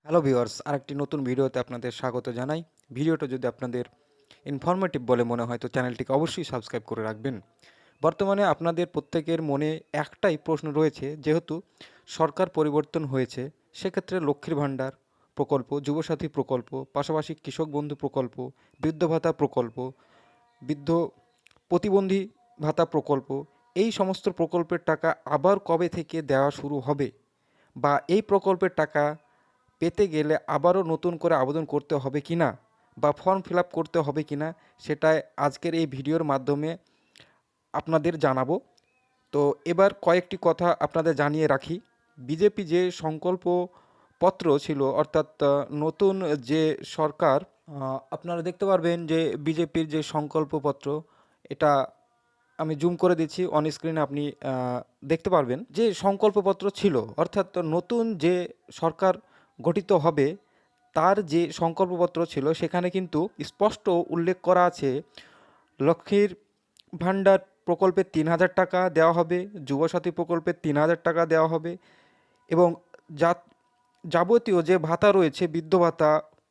Hello viewers, আরেকটি নতুন ভিডিওতে আপনাদের স্বাগত জানাই। ভিডিওটা যদি আপনাদের ইনফরমেটিভ বলে মনে হয় তো চ্যানেলটিকে অবশ্যই সাবস্ক্রাইব করে রাখবেন। বর্তমানে আপনাদের প্রত্যেকের মনে একটাই প্রশ্ন রয়েছে, যেহেতু সরকার পরিবর্তন হয়েছে সেক্ষেত্রে লক্ষ্মীর ভাণ্ডার প্রকল্প, যুবসাথী প্রকল্প, পাশাপাশি কৃষক বন্ধু প্রকল্প, বৃদ্ধ ভাতা প্রকল্প, বৃদ্ধ প্রতিবন্ধী ভাতা প্রকল্প, এই সমস্ত প্রকল্পের টাকা আবার কবে থেকে দেওয়া শুরু হবে, বা এই প্রকল্পের টাকা পেতে গেলে আবারও নতুন করে আবেদন করতে হবে কি না, বা ফর্ম ফিল আপ করতে হবে কি না, সেটাই আজকের এই ভিডিওর মাধ্যমে আপনাদের জানাবো। তো এবার কয়েকটি কথা আপনাদের জানিয়ে রাখি। বিজেপি যে সংকল্প পত্র ছিল, অর্থাৎ নতুন যে সরকার, আপনারা দেখতে পারবেন যে বিজেপির যে সংকল্পপত্র, এটা আমি জুম করে দিচ্ছি, অন স্ক্রিনে আপনি দেখতে পারবেন যে সংকল্পপত্র ছিল, অর্থাৎ নতুন যে সরকার গঠিত হবে তার যে সংকল্পপত্র ছিল সেখানে কিন্তু স্পষ্ট উল্লেখ করা আছে লক্ষ্মীর ভাণ্ডার প্রকল্পে ৩,০০০ টাকা দেওয়া হবে, যুবসাথী প্রকল্পে ৩,০০০ টাকা দেওয়া হবে, এবং যা যাবতীয় যে ভাতা রয়েছে, বৃদ্ধ ভাতা,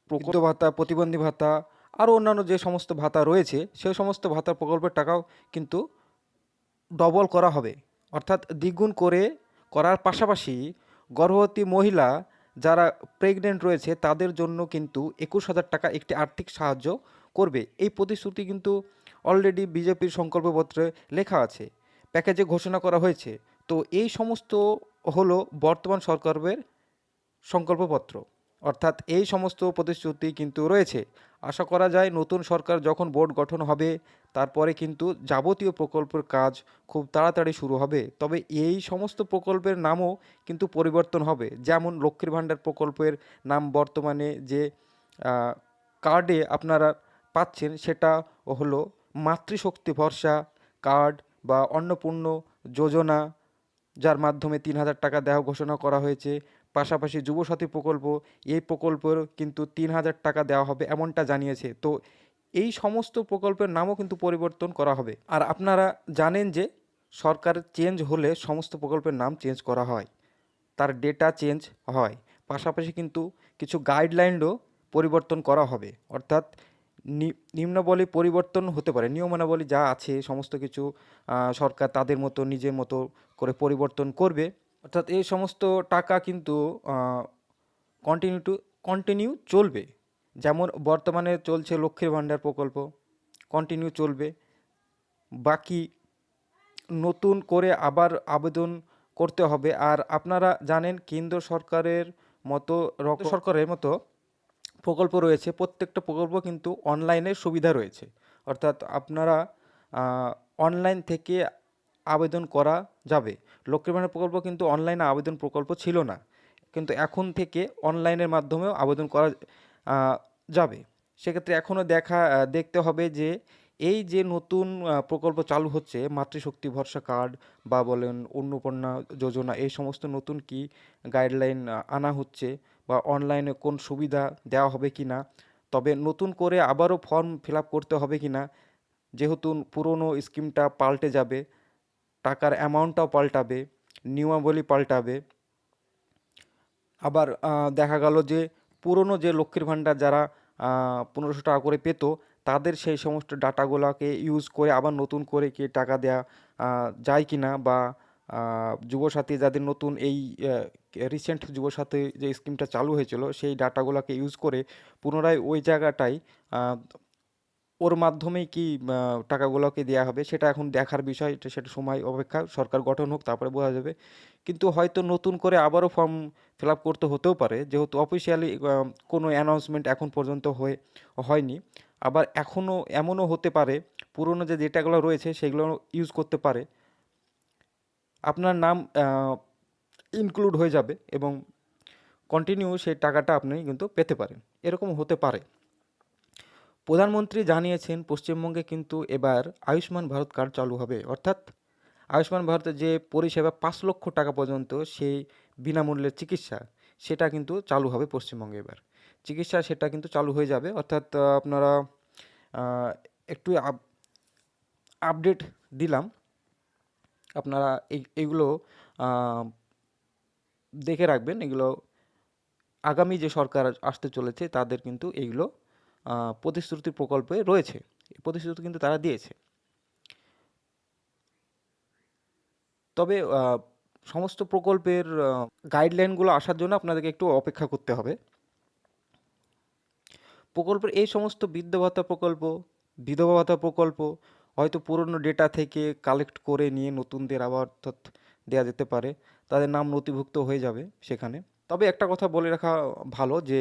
বৃদ্ধ ভাতা, প্রতিবন্ধী ভাতা, আরও অন্যান্য যে সমস্ত ভাতা রয়েছে সেই সমস্ত ভাতা প্রকল্পের টাকাও কিন্তু ডবল করা হবে, অর্থাৎ দ্বিগুণ করে করার পাশাপাশি গর্ভবতী মহিলা যারা প্রেগনেন্ট রয়েছে তাদের জন্য কিন্তু ২১,০০০ টাকা একটি আর্থিক সাহায্য করবে। এই প্রতিশ্রুতি কিন্তু অলরেডি বিজেপির সংকল্পপত্রে লেখা আছে, প্যাকেজে ঘোষণা করা হয়েছে। তো এই সমস্ত হলো বর্তমান সরকারের সংকল্পপত্র, অর্থাৎ এই সমস্ত প্রতিশ্রুতি কিন্তু রয়েছে। আশা করা যায় নতুন সরকার যখন বোর্ড গঠন হবে তারপরে কিন্তু যাবতীয় প্রকল্পের কাজ খুব তাড়াতাড়ি শুরু হবে। তবে এই সমস্ত প্রকল্পের নামও কিন্তু পরিবর্তন হবে, যেমন লক্ষ্মীর ভাণ্ডার প্রকল্পের নাম বর্তমানে যে কার্ডে আপনারা পাচ্ছেন সেটা হলো মাতৃশক্তি ভরসা কার্ড বা অন্নপূর্ণ যোজনা, যার মাধ্যমে ৩,০০০ টাকা দেওয়া ঘোষণা করা হয়েছে। পাশাপাশি যুবসাথী প্রকল্প, এই প্রকল্পের কিন্তু ৩,০০০ টাকা দেওয়া হবে এমনটা জানিয়েছে। তো এই সমস্ত প্রকল্পের নামও কিন্তু পরিবর্তন করা হবে। আর আপনারা জানেন যে সরকার চেঞ্জ হলে সমস্ত প্রকল্পের নাম চেঞ্জ করা হয়, তার ডেটা চেঞ্জ হয়। পাশাপাশি কিন্তু কিছু গাইডলাইনও পরিবর্তন করা হবে, অর্থাৎ নিম্নাবলী পরিবর্তন হতে পারে, নিয়মাবলী যা আছে সমস্ত কিছু সরকার তাদের মতো নিজের মতো করে পরিবর্তন করবে। অর্থাৎ এই সমস্ত টাকা কিন্তু কন্টিনিউ টু কন্টিনিউ চলবে। যেমন বর্তমানে চলছে লক্ষ্মীর ভাণ্ডার প্রকল্প, কন্টিনিউ চলবে। বাকি নতুন করে আবার আবেদন করতে হবে। আর আপনারা জানেন কেন্দ্র সরকারের মতো সরকারের মতো প্রকল্প রয়েছে, প্রত্যেকটা প্রকল্প কিন্তু অনলাইনের সুবিধা রয়েছে, অর্থাৎ আপনারা অনলাইন থেকে আবেদন করা যাবে। লক্ষ্মীর ভাণ্ডার প্রকল্প কিন্তু অনলাইনে আবেদন প্রকল্প ছিল না, কিন্তু এখন থেকে অনলাইনের মাধ্যমেও আবেদন করা যাবে। সেক্ষেত্রে এখনও দেখতে হবে যে এই যে নতুন প্রকল্প চালু হচ্ছে, মাতৃশক্তি ভরসা কার্ড বা বলেন অন্নপূর্ণা যোজনা, এই সমস্ত নতুন কি গাইডলাইন আনা হচ্ছে, বা অনলাইনে কোন সুবিধা দেওয়া হবে কি না, তবে নতুন করে আবারও ফর্ম ফিল আপ করতে হবে কি না, যেহেতু পুরনো স্কিমটা পাল্টে যাবে, টাকার অ্যামাউন্টটাও পাল্টাবে, নিয়মাবলী পাল্টাবে। আবার দেখা গেল যে পুরনো যে লক্ষ্মীর ভাণ্ডার যারা ১৫০০ টাকা করে পেত, তাদের সেই সমস্ত ডাটাগুলোকে ইউজ করে আবার নতুন করে কি টাকা দেয়া যায় কি না, বা যুবসাথী যাদের নতুন এই রিসেন্ট যুবসাথী যে স্কিমটা চালু হয়েছিল সেই ডাটাগুলোকে ইউজ করে পুনরায় ওই জায়গাটায় ওর মাধ্যমেই কি টাকাগুলোকে দেওয়া হবে, সেটা এখন দেখার বিষয়, সেটা সময় অপেক্ষা, সরকার গঠন হোক তারপরে বোঝা যাবে। কিন্তু হয়তো নতুন করে আবারও ফর্ম ফিল আপ করতে হতেও পারে, যেহেতু অফিসিয়ালি কোনো অ্যানাউন্সমেন্ট এখন পর্যন্ত হয়নি। আবার এখনও এমনও হতে পারে পুরনো যে ডেটাগুলো রয়েছে সেগুলো ইউজ করতে পারে, আপনার নাম ইনক্লুড হয়ে যাবে এবং কন্টিনিউ সেই টাকাটা আপনি কিন্তু পেতে পারেন, এরকম হতে পারে। প্রধানমন্ত্রী জানিয়েছেন পশ্চিমবঙ্গে কিন্তু এবার আয়ুষ্মান ভারত কার্ড চালু হবে, অর্থাৎ আয়ুষ্মান ভারতের যে পরিষেবা ৫ লক্ষ টাকা পর্যন্ত সেই বিনামূল্যের চিকিৎসা, সেটা কিন্তু চালু হবে পশ্চিমবঙ্গে এবার। চিকিৎসা সেটা কিন্তু চালু হয়ে যাবে, অর্থাৎ আপনারা একটু আপডেট দিলাম, আপনারা এইগুলো দেখে রাখবেন, এগুলো আগামী যে সরকার আসতে চলেছে তাদের কিন্তু এইগুলো প্রতিশ্রুতি প্রকল্পে রয়েছে, এই প্রতিশ্রুতি কিন্তু তারা দিয়েছে। তবে সমস্ত প্রকল্পের গাইডলাইনগুলো আসার জন্য আপনাদেরকে একটু অপেক্ষা করতে হবে। প্রকল্পের এই সমস্ত বৃদ্ধ ভাতা প্রকল্প, বিধবা ভাতা প্রকল্প হয়তো পুরনো ডেটা থেকে কালেক্ট করে নিয়ে নতুনদের আবার অর্থাৎ দেওয়া যেতে পারে, তাদের নাম নথিভুক্ত হয়ে যাবে সেখানে। তবে একটা কথা বলে রাখা ভালো যে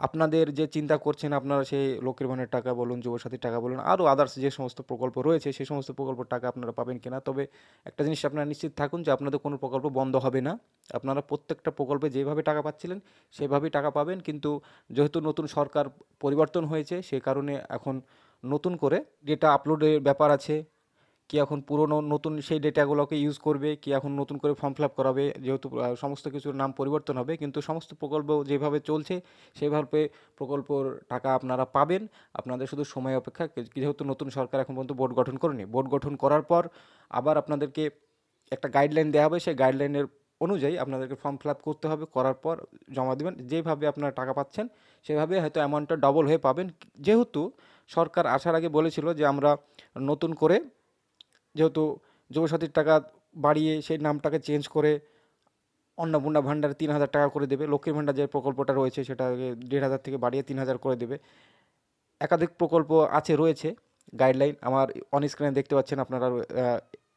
আপনাদের যে চিন্তা করছেন আপনারা সেই লক্ষ্মীর ভাণ্ডারের টাকা বলুন, যুবসাথীর টাকা বলুন, আরও আদার্স যে সমস্ত প্রকল্প রয়েছে সেই সমস্ত প্রকল্পের টাকা আপনারা পাবেন কিনা, তবে একটা জিনিস আপনারা নিশ্চিত থাকুন যে আপনাদের কোনো প্রকল্প বন্ধ হবে না। আপনারা প্রত্যেকটা প্রকল্পে যেভাবে টাকা পাচ্ছিলেন সেভাবেই টাকা পাবেন, কিন্তু যেহেতু নতুন সরকার পরিবর্তন হয়েছে সে কারণে এখন নতুন করে ডেটা আপলোডের ব্যাপার আছে। কি এখন পুরনো নতুন সেই ডেটাগুলোকে ইউজ করবে, কি এখন নতুন করে ফর্ম ফিল আপ করাবে, যেহেতু সমস্ত কিছুর নাম পরিবর্তন হবে, কিন্তু সমস্ত প্রকল্প যেভাবে চলছে সেভাবে প্রকল্পর টাকা আপনারা পাবেন। আপনাদের শুধু সময় অপেক্ষা, যেহেতু নতুন সরকার এখন পর্যন্ত বোর্ড গঠন করেনি, বোর্ড গঠন করার পর আবার আপনাদেরকে একটা গাইডলাইন দেওয়া হবে, সেই গাইডলাইনের অনুযায়ী আপনাদেরকে ফর্ম ফিল আপ করতে হবে, করার পর জমা দেবেন। যেভাবে আপনারা টাকা পাচ্ছেন সেভাবে হয়তো অ্যামাউন্টটা ডবল হয়ে পাবেন। যেহেতু সরকার আসার আগে বলেছিল যে আমরা নতুন করে, যেহেতু যুবসাথীর টাকা বাড়িয়ে সেই নামটাকে চেঞ্জ করে অন্নপূর্ণা ভাণ্ডারে 3,000 টাকা করে দেবে, লক্ষ্মীর ভাণ্ডার যে প্রকল্পটা রয়েছে সেটাকে 1,500 থেকে বাড়িয়ে 3,000 করে দেবে। একাধিক প্রকল্প আছে রয়েছে, গাইডলাইন আমার অন স্ক্রিনে দেখতে পাচ্ছেন আপনারা।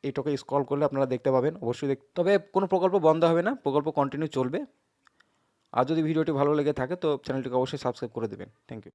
এইটাকে স্ক্রল করলে আপনারা দেখতে পাবেন অবশ্যই। তবে কোনো প্রকল্প বন্ধ হবে না, প্রকল্প কন্টিনিউ চলবে। আর যদি ভিডিওটি ভালো লেগে থাকে তো চ্যানেলটিকে অবশ্যই সাবস্ক্রাইব করে দেবেন। Thank you.